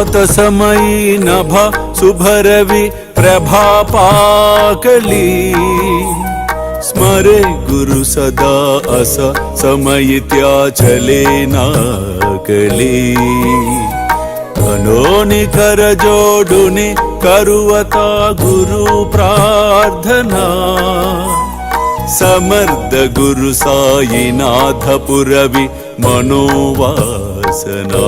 प्रातसमयी नभ शुभरवि प्रभापाकली स्मरे गुरु सदा अस समयित्या चले नाकली कनोनि करजोडुनि करुवता गुरु प्रार्थना समर्थ गुरु साईनाथ पुरवि मनोवासना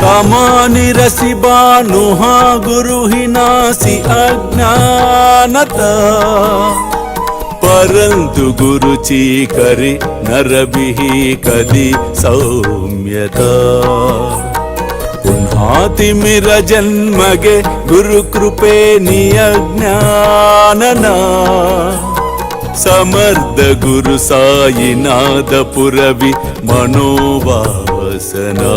तमानि रसि बानुहा गुरु ही नासी अज्ञानता परंतु गुरु चीकरि नरबिहि कदि सौम्यता पुन्हातिमिर जन्मगे गुरु कृपे नियज्ञानना समर्थ गुरु साईनाथ पुरवि मनोवासना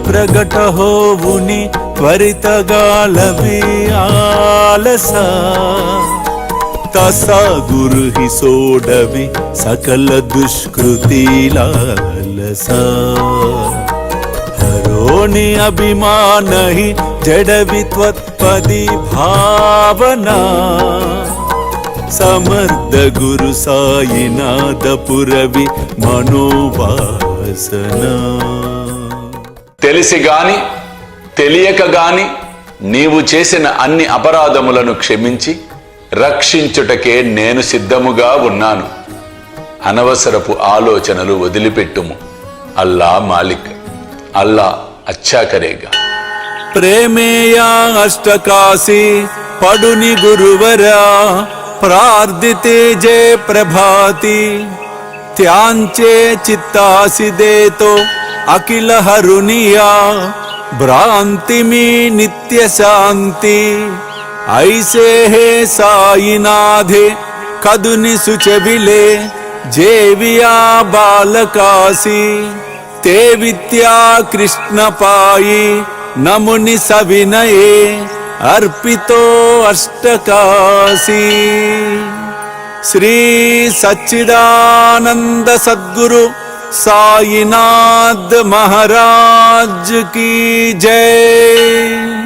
प्रगट होवुनि त्वरितगालवि आलसा तसा गुरु ही सोडवि सकल दुष्कृति लालसा हरोनि अभिमान ही जडवि त्वत्पदि भावना समर्थ गुरु साईनाथ पुरवि मनोवासना తెలిసి గాని తెలియక గాని నీవు చేసిన అన్ని అపరాధములను క్షమించి రక్షించుటకే నేను సిద్ధముగా ఉన్నాను. అనవసరపు ఆలోచనలు వదిలిపెట్టుము. అల్లా మాలిక్, అల్లా అచ్చా కరేగా. ప్రేమేయా అష్టకాశి పడుని గురువరా ప్రార్థితే జయ ప్రభాతి త్యాంచే చిత్తాసి దేతో अखिल हरुनिया भ्रांति में नित्य शांति ऐसे है साईनाथे कदुनि सुचविले जेविया बालकासी ते विद्या कृष्ण पाई नमुनि सविनये अर्पितो अष्टकासी श्री सच्चिदानंद सद्गुरु साईनाथ महाराज की जय।